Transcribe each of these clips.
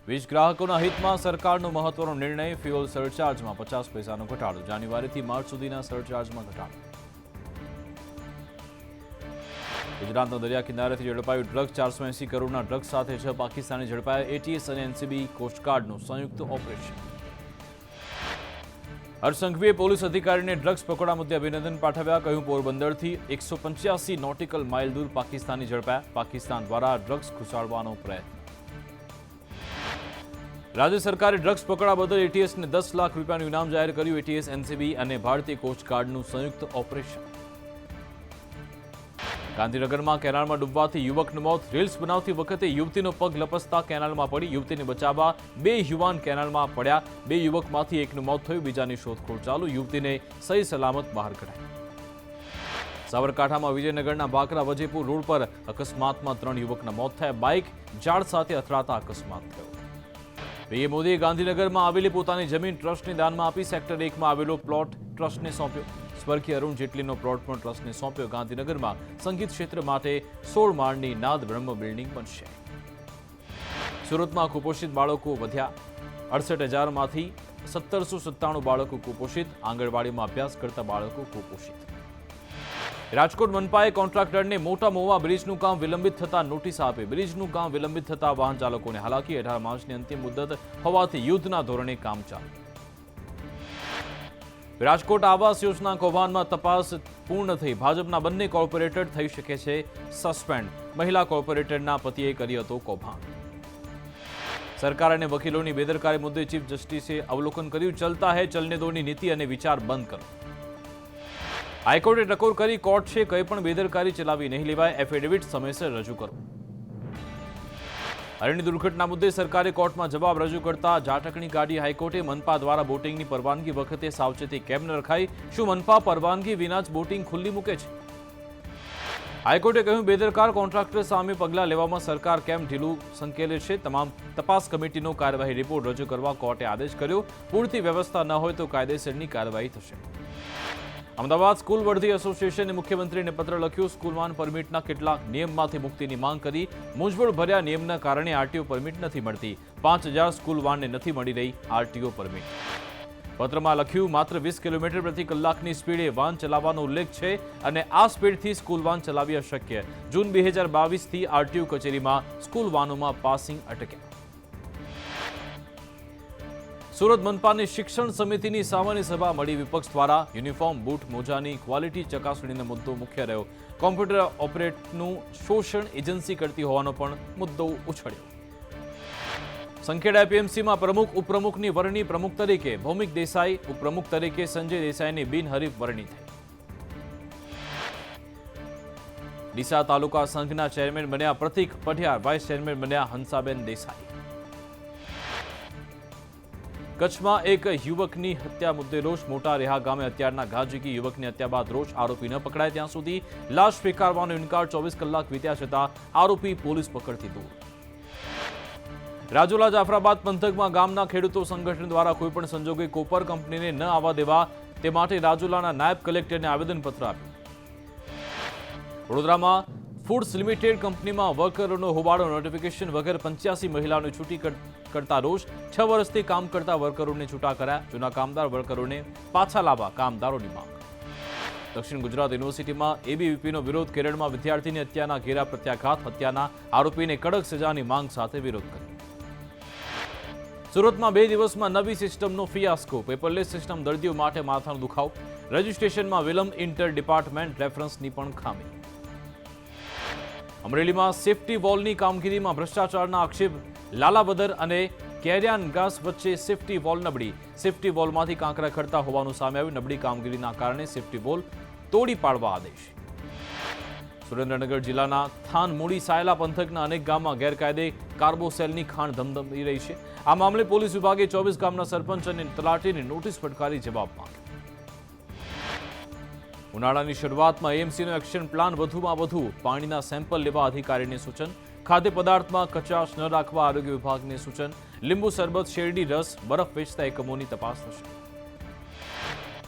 વીજ ગ્રાહકોના હિતમાં સરકારનો મહત્વનો નિર્ણય, ફ્યુઅલ સરચાર્જમાં 50 પૈસાનો ઘટાડો, જાન્યુઆરીથી માર્ચ સુધીના સરચાર્જમાં ઘટાડો. ગુજરાતના દરિયા કિનારેથી ઝડપાયું ડ્રગ્સ, 480 કરોડના ડ્રગ્સ સાથે 6 પાકિસ્તાની ઝડપાયા. એટીએસ અને એનસીબી કોસ્ટગાર્ડનું સંયુક્ત ઓપરેશન. હર્ષ સંઘવીએ પોલીસ અધિકારીને ડ્રગ્સ પકડવા મુદ્દે અભિનંદન પાઠવ્યા. કહ્યું, પોરબંદરથી 185 નોટિકલ માઇલ દૂર પાકિસ્તાની ઝડપાયા. પાકિસ્તાન દ્વારા ડ્રગ્સ ઘુસાડવાનો પ્રયત્ન. રાજ્ય સરકારે ડ્રગ્સ પકડવા બદલ એટીએસને 10 લાખ રૂપિયાનું ઇનામ જાહેર કર્યું. એટીએસ, એનસીબી અને ભારતીય કોસ્ટગાર્ડનું સંયુક્ત ઓપરેશન. ગાંધીનગરમાં કેનાલમાં ડૂબવાથી યુવકનું મોત. રીલ્સ બનાવતી વખતે યુવતીનો પગ લપસતા કેનાલમાં પડી. યુવતીને બચાવવા 2 યુવાન કેનાલમાં પડ્યા. 2 યુવકમાંથી એકનું મોત થયું, બીજાની શોધખોળ ચાલુ. યુવતીને સહી સલામત બહાર કઢાઈ. સાબરકાંઠામાં વિજયનગરના બાકરા વજેપુર રોડ પર અકસ્માતમાં 3 યુવકના મોત થયા. બાઇક ઝાડ સાથે અથડાતા અકસ્માત થયો. પીએમ મોદીએ ગાંધીનગરમાં આવેલી પોતાની જમીન ટ્રસ્ટને દાનમાં આપી. સેક્ટર 1માં આવેલો પ્લોટ ટ્રસ્ટને સોંપ્યો. સ્વર્ગીય અરુણ જેટલીનો પ્લોટ પણ ટ્રસ્ટને સોંપ્યો. ગાંધીનગરમાં સંગીત ક્ષેત્ર માટે 16 માળની નાદ બ્રહ્મ બિલ્ડિંગ બનશે. સુરતમાં કુપોષિત બાળકો વધ્યા. 68,000માંથી 1797 બાળકો કુપોષિત. આંગણવાડીમાં અભ્યાસ કરતા બાળકો કુપોષિત. રાજકોટ મનપાએ કોન્ટ્રાક્ટરને મોટા મોવા બ્રિજનું કામ વિલંબિત થતા નોટિસ આપી. બ્રિજનું કામ વિલંબિત થતા વાહન ચાલકોને હાલાકી. 18 માર્ચની અંતિમ મુદત હોવાથી યુદ્ધના ધોરણે કામ ચાલુ. રાજકોટ આવાસ યોજના કૌભાંડમાં તપાસ પૂર્ણ થઈ. ભાજપના બંને કોર્પોરેટર થઈ શકે છે સસ્પેન્ડ. મહિલા કોર્પોરેટરના પતિએ કર્યો હતો કૌભાંડ. સરકાર અને વકીલોની બેદરકારી મુદ્દે ચીફ જસ્ટિસે અવલોકન કર્યું. ચલતા હૈ ચલને દોની નીતિ અને વિચાર બંધ કરો. હાઈકોર્ટે ટકોર કરી. કોર્ટ છે, કંઈ પણ બેદરકારી ચલાવી નહીં લેવાય. એફિડેવિટ સમયસર રજૂ કરો. અરણ્ય દુર્ઘટના મુદ્દે સરકારે કોર્ટમાં જવાબ રજૂ કરતા ઝાટકણી કાઢી. હાઈકોર્ટે મનપા દ્વારા બોટિંગની પરવાનગી વખતે સાવચેતી કેમ ન રખાઈ? શું મનપા પરવાનગી વિના જ બોટિંગ ખુલ્લી મૂકે છે? હાઈકોર્ટે કહ્યું, બેદરકાર કોન્ટ્રાક્ટર સામે પગલાં લેવામાં સરકાર કેમ ઢીલું સંકેલે છે? તમામ તપાસ કમિટીનો કાર્યવાહી રિપોર્ટ રજૂ કરવા કોર્ટે આદેશ કર્યો. પૂરતી વ્યવસ્થા ન હોય તો કાયદેસરની કાર્યવાહી થશે. અમદાવાદ સ્કૂલ વર્ધી એસોસિએશને મુખ્યમંત્રીને પત્ર લખ્યો. સ્કૂલ વાન પરમિટના કેટલાક નિયમમાંથી મુક્તિની માંગ કરી. મૂંઝવણભર્યા નિયમના કારણે આરટીઓ પરમિટ નથી મળતી. 5000 સ્કૂલ વાનને નથી મળી રહી આરટીઓ પરમિટ. પત્રમાં લખ્યું, માત્ર 20 કિલોમીટર પ્રતિ કલાકની સ્પીડે વાન ચલાવવાનો ઉલ્લેખ છે અને આ સ્પીડથી સ્કૂલ વાન ચલાવી અશક્ય. જૂન 2022થી આરટીઓ કચેરીમાં સ્કૂલ વાનોમાં પાસિંગ અટક્યા. સુરત મનપાની શિક્ષણ સમિતિની સામાન્ય સભા મળી. વિપક્ષ દ્વારા યુનિફોર્મ, બૂટ, મોજાની ક્વોલિટી ચકાસણીનો મુદ્દો મુખ્ય રહ્યો. કોમ્પ્યુટર ઓપરેટનું શોષણ એજન્સી કરતી હોવાનો પણ મુદ્દો ઉછળ્યો. સંખેડા એપીએમસીમાં પ્રમુખ ઉપપ્રમુખની વરણી. પ્રમુખ તરીકે ભૌમિક દેસાઈ, ઉપપ્રમુખ તરીકે સંજય દેસાઈની બિનહરીફ વરણી થઈ. ડીસા તાલુકા સંઘના ચેરમેન બન્યા પ્રતિક પઢિયાર. વાઇસ ચેરમેન બન્યા હંસાબેન દેસાઈ. કચ્છમાં એક યુવકની હત્યા મુદ્દે રોષ. મોટા રેહા ગામે હત્યારના ઘા ઝીકી. યુવકની હત્યા બાદ રોષ. આરોપી ન પકડાય ત્યાં સુધી લાશ સ્વીકારવાનો ઇનકાર. 24 કલાક વીત્યા છતાં આરોપી પોલીસ પકડથી દૂર. રાજુલા જાફરાબાદ પંથકમાં ગામના ખેડૂતો સંગઠન દ્વારા કોઈપણ સંજોગે કોપર કંપનીને ન આવવા દેવા તે માટે રાજુલાના નાયબ કલેક્ટરને આવેદનપત્ર આપ્યું. વડોદરામાં ફૂડ્સ લિમિટેડ કંપનીમાં વર્કરોનો હોબાળો. નોટિફિકેશન વગર 85 મહિલાઓને છૂટી કરતા રોષ. 6 વર્ષથી કામ કરતા વર્કરોને છૂટા કર્યા. જૂના કામદાર વર્કરોને પાછા લાવવા કામદારોની માંગ. દક્ષિણ ગુજરાત યુનિવર્સિટીમાં એબીવીપીનો વિરોધ. કેરળમાં વિદ્યાર્થીની હત્યાના ઘેરા પ્રત્યાઘાત. હત્યાના આરોપીને કડક સજાની માંગ સાથે વિરોધ કર્યો. સુરતમાં 2 દિવસમાં નવી સિસ્ટમનો ફિયાસ્કો. પેપરલેસ સિસ્ટમ દર્દીઓ માટે માથાનો દુખાવો. રજિસ્ટ્રેશનમાં વિલંબ. ઇન્ટર ડિપાર્ટમેન્ટ રેફરન્સની પણ ખામી. અમરેલીમાં સેફટી વોલની કામગીરીમાં ભ્રષ્ટાચારના આક્ષેપ. લાલાબદર અને કેરિયાનગાસ વચ્ચે સેફટી વોલ નબળી. સેફટી વોલમાંથી કાંકરા ખડતા હોવાનું સામે આવ્યું. નબળી કામગીરીના કારણે સેફટી વોલ તોડી પાડવા આદેશ. સુરેન્દ્રનગર જિલ્લાના થાનમૂળી સાયલા પંથકના અનેક ગામમાં ગેરકાયદે કાર્બોસેલની ખાણ ધમધમી રહી છે. આ મામલે પોલીસ વિભાગે 24 ગામના સરપંચ અને તલાટીને નોટિસ ફટકારી જવાબ માંગ્યો. ઉનાળાની શરૂઆતમાં એએમસીનો એક્શન પ્લાન. વધુમાં વધુ પાણીના સેમ્પલ લેવા અધિકારીને સૂચન. ખાદ્ય પદાર્થમાં કચાશ ન રાખવા આરોગ્ય વિભાગને સૂચન. લીંબુ શરબત, શેરડી રસ, બરફ વેચતા એકમોની તપાસ થશે.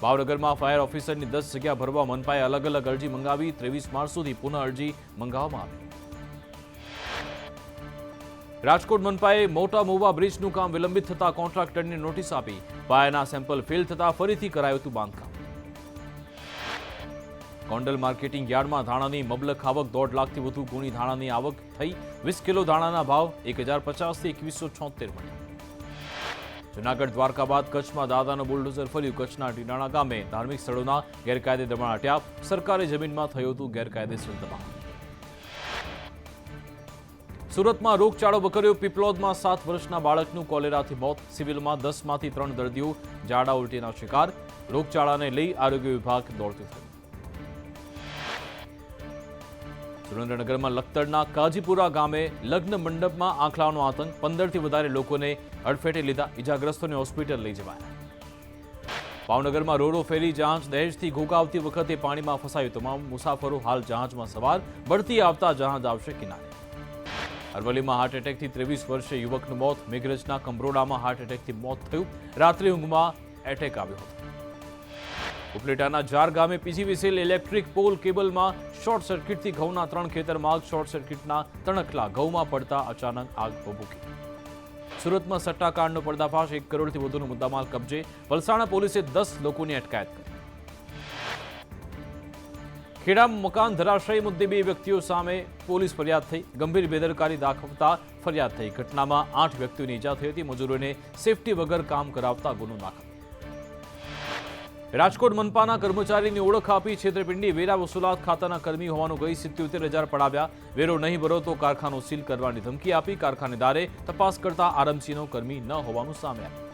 ભાવનગરમાં ફાયર ઓફિસરની 10 જગ્યા ભરવા મનપાએ અલગ અલગ અરજી મંગાવી. 23 માર્ચ સુધી પુનઃ અરજી મંગાવવામાં આવી. રાજકોટ મનપાએ મોટા મોવા બ્રિજનું કામ વિલંબિત થતા કોન્ટ્રાક્ટરને નોટિસ આપી. પાયાના સેમ્પલ ફેલ થતા ફરીથી કરાયું હતું બાંધકામ. ગોંડલ માર્કેટિંગ યાર્ડમાં ધાણાની મબલખ આવક 1.5 લાખથી વધુ ગુણી ધાણાની આવક થઈ. 20 કિલો ધાણાના ભાવ 1050 થી 2176 મળ્યા. જૂનાગઢ દ્વારકા બાદ કચ્છમાં દાદાનો બુલડોઝર ફર્યું. કચ્છના ટીનાણા ગામે ધાર્મિક સ્થળોના ગેરકાયદે દબાણ હટ્યા. સરકારી જમીનમાં થયું હતું ગેરકાયદેસર દબાણ. સુરતમાં રોગચાળો વકર્યો. પીપલોદમાં 7 વર્ષના બાળકનું કોલેરાથી મોત. સિવિલમાં 10 માંથી 3 દર્દીઓ ઝાડા ઉલટીના શિકાર. રોગચાળાને લઈ આરોગ્ય વિભાગ દોડતું થયું. સુરેન્દ્રનગરમાં લખતરના કાજીપુરા ગામે લગ્ન મંડપમાં આંખલાનો આતંક. 15 થી વધારે લોકોને અડફેટે લીધા. ઇજાગ્રસ્તોને હોસ્પિટલ લઈ જવાયા. ભાવનગરમાં રોરો ફેરી જહાજ દહેજથી ઘોઘા આવતી વખતે પાણીમાં ફસાયું. તમામ મુસાફરો હાલ જહાજમાં સવાર. બઢતી આવતા જહાજ આવશે કિનારે. અરવલ્લીમાં હાર્ટ એટેકથી 23 વર્ષીય યુવકનું મોત. મેઘરજના કંબરોડામાં હાર્ટ એટેકથી મોત થયું. રાત્રિ ઊંઘમાં એટેક આવ્યો હતો. ઉપલેટાના જાર ગામે પીજીવીસીએલ ઇલેક્ટ્રિક પોલ કેબલમાં શોર્ટ સર્કિટથી ઘઉંના 3 ખેતરમાં આગ. શોર્ટ સર્કિટના તણખલા ઘઉંમાં પડતા અચાનક આગ ભભૂકી. સુરતમાં સટ્ટાકાંડનો પર્દાફાશ. 1 કરોડથી વધુનો મુદ્દામાલ કબજે. વલસાડ પોલીસે 10 લોકોની અટકાયત કરી. ખેડામાં મકાન ધરાશયી મુદ્દે 2 વ્યક્તિઓ સામે પોલીસ ફરિયાદ થઈ. ગંભીર બેદરકારી દાખવતા ફરિયાદ થઈ. ઘટનામાં 8 વ્યક્તિઓને ઈજા થઈ હતી. મજૂરોને સેફટી વગર કામ કરાવતા ગુનો દાખલ. રાજકોટ મનપાના કર્મચારીની ઓળખ આપી છેતરપિંડી. વેરા વસૂલાત ખાતાના કર્મી હોવાનું કહી 77,000 પડાવ્યા. વેરો નહીં ભરો તો કારખાનું સીલ કરવાની ધમકી આપી. કારખાનેદારે તપાસ કરતા આરએમસીનો કર્મી ન હોવાનું સામે આવ્યું.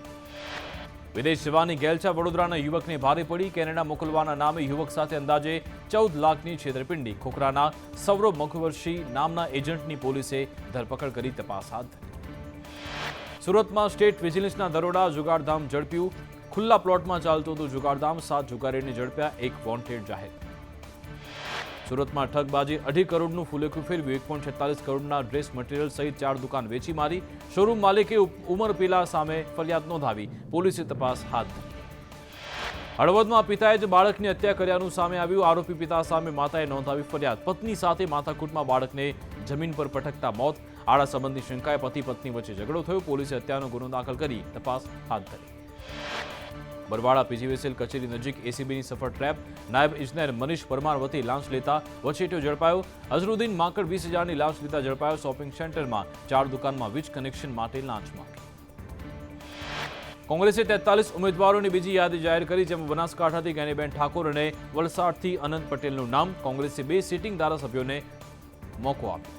વિદેશ જવાની ગેલછા. વડોદરાના યુવકને ભારે પડી. કેનેડા મોકલવાના નામે યુવક સાથે અંદાજે 14 લાખની છેતરપિંડી. ખોખરાના સૌરવ મખવર્ષી નામના એજન્ટની પોલીસે ધરપકડ કરી તપાસ હાથ ધરી. સુરતમાં સ્ટેટ વિજિલન્સના દરોડા. જુગારધામ ઝડપ્યું. ખુલ્લા પ્લોટમાં ચાલતું હતું જુગારધામ. 7 જુગારીને ઝડપ્યા. 1 વોન્ટેડ જાહેર. સુરતમાં ઠગબાજી. 2.5 કરોડનું ફુલેકું ફેરવ્યું. 1.46 કરોડના ડ્રેસ મટીરિયલ સહિત 4 દુકાન વેચી મારી. શોરૂમ માલિકે ઉમર પીલા સામે ફરિયાદ નોંધાવી. પોલીસે તપાસ હાથ ધરી. હળવદમાં પિતાએ જ બાળકની હત્યા કર્યાનું સામે આવ્યું. આરોપી પિતા સામે માતાએ નોંધાવી ફરિયાદ. પત્ની સાથે માથાકૂટમાં બાળકને જમીન પર પટકતા મોત. આડા સંબંધની શંકાએ પતિ પત્ની વચ્ચે ઝઘડો થયો. પોલીસે હત્યાનો ગુનો દાખલ કરી તપાસ હાથ ધરી. બરવાડા પીજીવીસીએલ કચેરી નજીક એસીબીની સફળ ટ્રેપ. નાયબ ઇજનેર મનીષ પરમાર વતી લાંચ લેતા વચેટિયો ઝડપાયો. અઝરુદ્દીન માંકડ 20,000ની લાંચ લેતા ઝડપાયો. શોપિંગ સેન્ટરમાં 4 દુકાનમાં વીજ કનેક્શન માટે લાંચ માંગી. કોંગ્રેસે 43 ઉમેદવારોની બીજી યાદી જાહેર કરી. જેમાં બનાસકાંઠાથી જ્ઞાનીબેન ઠાકોર અને વલસાડથી અનંત પટેલનું નામ. કોંગ્રેસે 2 સિટિંગ ધારાસભ્યોને મોકો આપ્યો.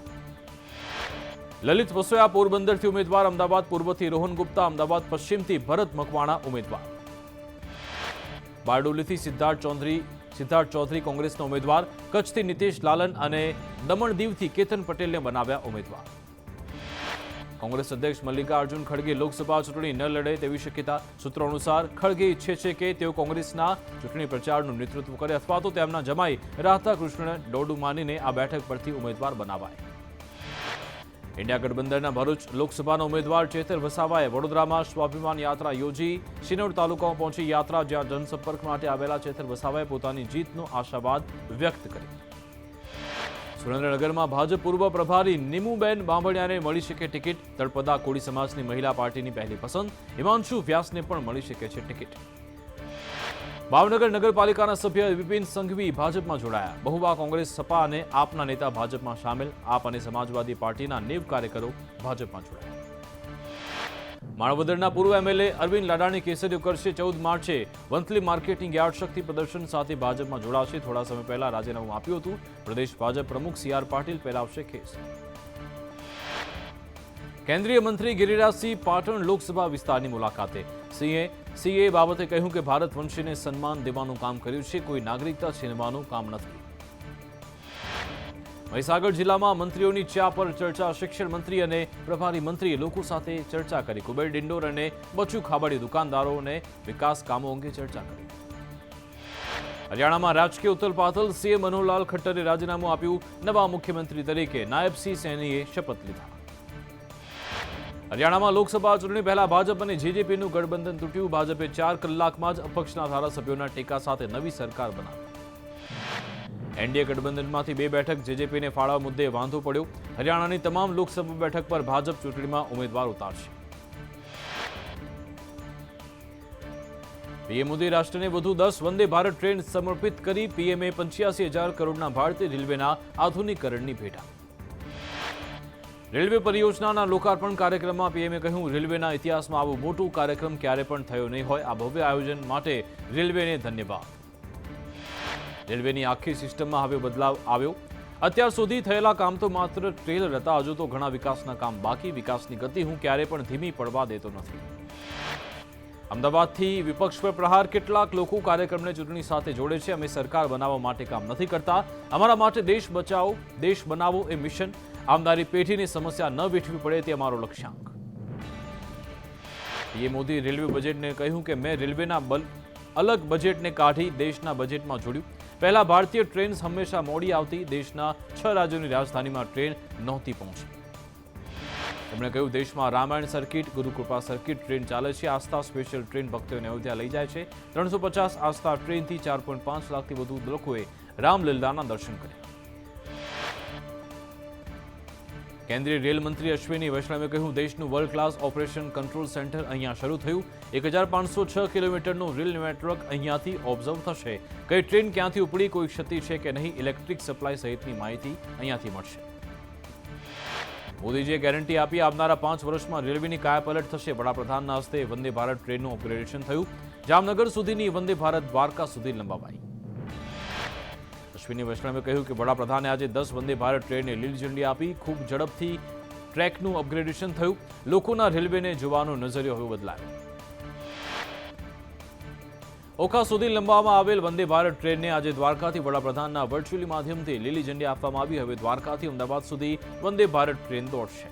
લલિત વસોયા પોરબંદરથી ઉમેદવાર. અમદાવાદ પૂર્વથી રોહન ગુપ્તા. અમદાવાદ પશ્ચિમથી ભરત મકવાણા ઉમેદવાર. બારડોલીથી સિદ્ધાર્થ ચૌધરી કોંગ્રેસના ઉમેદવાર. કચ્છથી નીતિશ લાલન અને દમણ દીવથી કેતન પટેલને બનાવ્યા ઉમેદવાર. કોંગ્રેસ અધ્યક્ષ મલ્લિકાર્જુન ખડગે લોકસભા ચૂંટણી ન લડે તેવી શક્યતા. સૂત્રો અનુસાર ખડગે ઈચ્છે છે કે તેઓ કોંગ્રેસના ચૂંટણી પ્રચારનું નેતૃત્વ કરે અથવા તો તેમના જમાઈ રાધાકૃષ્ણ ડોડુ માનીને આ બેઠક પરથી ઉમેદવાર બનાવાય. ઇન્ડિયા ગઠબંધનના ભરૂચ લોકસભાના ઉમેદવાર ચેતર વસાવાએ વડોદરામાં સ્વાભિમાન યાત્રા યોજી. શિનોર તાલુકામાં પહોંચી યાત્રા, જ્યાં જનસંપર્ક માટે આવેલા ચેતર વસાવાએ પોતાની જીતનો આશાવાદ વ્યક્ત કર્યો. સુરેન્દ્રનગરમાં ભાજપ પૂર્વ પ્રભારી નીમુબેન બાંભણિયાને મળી શકે ટિકિટ. તળપદા કોળી સમાજની મહિલા પાર્ટીની પહેલી પસંદ. હિમાંશુ વ્યાસને પણ મળી શકે છે ટિકિટ. ભાવનગર નગરપાલિકાના સભ્ય વિપિન સંઘવી ભાજપમાં જોડાયા. બહુવા કોંગ્રેસ, સપા અને આપના નેતા ભાજપમાં સામેલ. આપ અને સમાજવાદી પાર્ટીના 90 કાર્યકરો ભાજપમાં જોડાયા. માણાવદરના પૂર્વ એમએલએ અરવિંદ લાડાણી કેસરીઓ કરશે. 14 માર્ચે વંથલી માર્કેટિંગ યાર્ડ શક્તિ પ્રદર્શન સાથે ભાજપમાં જોડાશે. થોડા સમય પહેલા રાજીનામું આપ્યું હતું. પ્રદેશ ભાજપ પ્રમુખ CR પાટીલ પેલાવશે કેસ. કેન્દ્રીય મંત્રી ગિરિરાજસિંહ પાટણ લોકસભા વિસ્તારની મુલાકાતે. સિંહે બાબતે કહ્યું કે ભારત વંશીને સન્માન દેવાનું કામ કર્યું છે, કોઈ નાગરિકતા છીનવાનું કામ નથી. મહીસાગર જિલ્લામાં મંત્રીઓની ચા પર ચર્ચા. શિક્ષણ મંત્રી અને પ્રભારી મંત્રીએ લોકો સાથે ચર્ચા કરી. કુબેર ડિંડોર અને બચુ ખાબડી દુકાનદારોને વિકાસ કામો અંગે ચર્ચા કરી. હરિયાણામાં રાજકીય ઉથલપાથલ. સીએમ મનોહરલાલ ખટ્ટરે રાજીનામું આપ્યું. નવા મુખ્યમંત્રી તરીકે નાયબસિંહ સૈનીએ શપથ લીધા. હરિયાણામાં લોકસભા ચૂંટણી પહેલા ભાજપ અને જેજેપીનું ગઠબંધન તૂટ્યું. ભાજપે 4 કલાકમાં જ અપક્ષના ધારાસભ્યોના ટેકા સાથે નવી સરકાર બનાવી. એનડીએ ગઠબંધનમાંથી 2 બેઠક જેજેપીને ફાળવા મુદ્દે વાંધો પડ્યો. હરિયાણાની તમામ લોકસભા બેઠક પર ભાજપ ચૂંટણીમાં ઉમેદવાર ઉતારશે. પીએમ મોદી રાષ્ટ્રને વધુ 10 વંદે ભારત ટ્રેન સમર્પિત કરી. પીએમએ 85,000 કરોડના ભારતીય રેલવેના આધુનિકીકરણની ભેટ આપી. રેલવે પરિયોજનાના લોકાર્પણ કાર્યક્રમમાં પીએમએ કહ્યું, રેલવેના ઇતિહાસમાં આવો મોટો કાર્યક્રમ ક્યારે પણ થયો નહીં હોય. આ ભવ્ય આયોજન માટે રેલવેને ધન્યવાદ. રેલવેની આખી સિસ્ટમમાં હવે બદલાવ આવ્યો. અત્યાર સુધી થયેલા કામ તો માત્ર ટ્રેલર હતા. હજુ તો ઘણા વિકાસના કામ બાકી. વિકાસની ગતિ હું ક્યારે પણ ધીમી પડવા દેતો નથી. અમદાવાદથી વિપક્ષ પર પ્રહાર. કેટલાક લોકો કાર્યક્રમને ચૂંટણી સાથે જોડે છે. અમે સરકાર બનાવવા માટે કામ નથી કરતા. અમારા માટે દેશ બચાવો, દેશ બનાવો એ મિશન. આવનારી પેઢીની સમસ્યા ન વેઠવી પડે તે અમારો લક્ષ્યાંક. પીએમ મોદી રેલવે બજેટને કહ્યું કે મેં રેલવેના અલગ બજેટને કાઢી દેશના બજેટમાં જોડ્યું. પહેલા ભારતીય ટ્રેન હંમેશા મોડી આવતી. દેશના 6 રાજ્યોની રાજધાનીમાં ટ્રેન નહોતી પહોંચી. તેમણે કહ્યું, દેશમાં Ramayana circuit, Gurukripa circuit train ચાલે છે. આસ્થા સ્પેશિયલ ટ્રેન ભક્તોને અયોધ્યા લઈ જાય છે. 350 આસ્થા ટ્રેનથી 4.5 લાખથી વધુ લોકોએ રામલીલાના દર્શન કર્યા. કેન્દ્રીય રેલ મંત્રી અશ્વિની વૈષ્ણવે કહ્યું, દેશનું world class operation control centre અહીંયા શરૂ થયું. 1506 કિલોમીટરનું રેલ નેટવર્ક અહીંયાથી ઓબ્ઝર્વ થશે. કઈ ટ્રેન ક્યાંથી ઉપડી, કોઈ ક્ષતિ છે કે નહીં, ઇલેક્ટ્રિક સપ્લાય સહિતની માહિતી અહીંયાથી મળશે. મોદીજીએ ગેરંટી આપી, આવનારા 5 વર્ષમાં રેલવેની કાયાપલટ થશે. વડાપ્રધાનના હસ્તે વંદે ભારત ટ્રેનનું અપગ્રેડેશન થયું. જામનગર સુધીની વંદે ભારત દ્વારકા સુધી લંબાવાઈ. અશ્વિની વૈષ્ણવે કહ્યું કે વડાપ્રધાને આજે 10 વંદે ભારત ટ્રેનને લીલી ઝંડી આપી. ખૂબ ઝડપથી ટ્રેકનું અપગ્રેડેશન થયું. લોકોના રેલવેને જોવાનો નજરિયો હવે બદલાયો. ઓખા સુધી લંબાવવામાં આવેલ વંદે ભારત ટ્રેનને આજે દ્વારકાથી વડાપ્રધાનના વર્ચ્યુઅલી માધ્યમથી લીલી ઝંડી આપવામાં આવી. હવે દ્વારકાથી અમદાવાદ સુધી વંદે ભારત ટ્રેન દોડશે.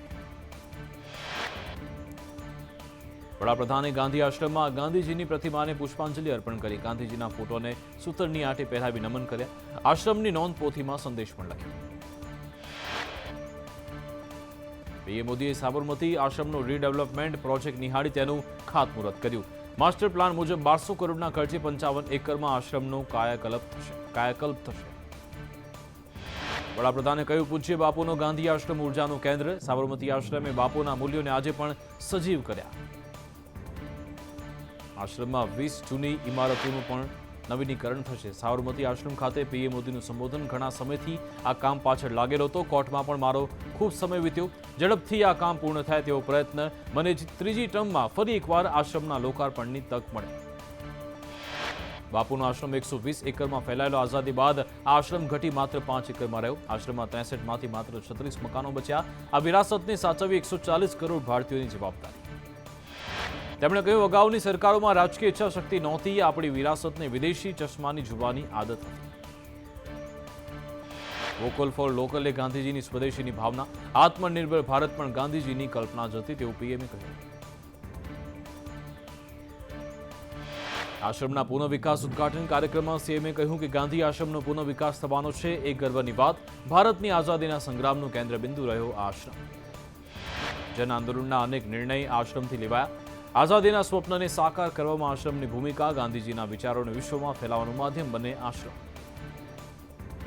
વડાપ્રધાને ગાંધી આશ્રમમાં ગાંધીજીની પ્રતિમાને પુષ્પાંજલિ અર્પણ કરી. ગાંધીજીના ફોટોને સૂતરની આંટે પહેરાવી નમન કર્યા. આશ્રમની નોંધ પોથીમાં સંદેશ પણ લખ્યો. પીએમ મોદીએ સાબરમતી આશ્રમનો રીડેવલપમેન્ટ પ્રોજેક્ટ નિહાળી તેનું ખાતમુહૂર્ત કર્યું. માસ્ટર પ્લાન મુજબ 1200 કરોડના ખર્ચે 55 એકરમાં આશ્રમનો કાયાકલ્પ થશે. વડાપ્રધાને કહ્યું, પૂજ્ય બાપુનો ગાંધી આશ્રમ ઉર્જાનું કેન્દ્ર. સાબરમતી આશ્રમે બાપુના મૂલ્યોને આજે પણ સજીવ કર્યા. આશ્રમમાં 20 જૂની ઇમારતોનું પણ નવીનીકરણ થશે. સાબરમતી આશ્રમ ખાતે પીએમ મોદીનું સંબોધન. ઘણા સમયથી આ કામ પાછળ લાગેલો હતો. કોર્ટમાં પણ મારો ખૂબ સમય વીત્યો. ઝડપથી આ કામ પૂર્ણ થાય તેવો પ્રયત્ન. મને ત્રીજી ટર્મમાં ફરી એકવાર આશ્રમના લોકાર્પણની તક મળે. બાપુનો આશ્રમ 120 એકરમાં ફેલાયેલો. આઝાદી બાદ આ આશ્રમ ઘટી માત્ર 5 એકરમાં રહ્યો. આશ્રમમાં 63માંથી માત્ર 36 મકાનો બચ્યા. આ વિરાસતને સાચવવી 140 કરોડ ભારતીયોની જવાબદારી. તેમણે કહ્યું, અગાઉની સરકારોમાં રાજકીય ઈચ્છા શક્તિ નહોતી. આપણી વિરાસતને વિદેશી ચશ્માની જોવાની આદત હતી. વોકલ ફોર લોકલ એ ગાંધીજીની સ્વદેશીની ભાવના. આત્મનિર્ભર ભારત પણ ગાંધીજીની કલ્પના જ હતી તેવું પીએમએ કહ્યું. આશ્રમના પુનઃ વિકાસ ઉદઘાટન કાર્યક્રમમાં સીએમએ કહ્યું કે ગાંધી આશ્રમનો પુનઃ વિકાસ થવાનો છે. એ ગર્વની વાત. ભારતની આઝાદીના સંગ્રામનું કેન્દ્રબિંદુ રહ્યો આ આશ્રમ. જન આંદોલનના અનેક નિર્ણય આશ્રમથી લેવાયા. આઝાદીના સ્વપ્નને સાકાર કરવામાં આશ્રમની ભૂમિકા. ગાંધીજીના વિચારોને વિશ્વમાં ફેલાવવાનું માધ્યમ બને આશ્રમ.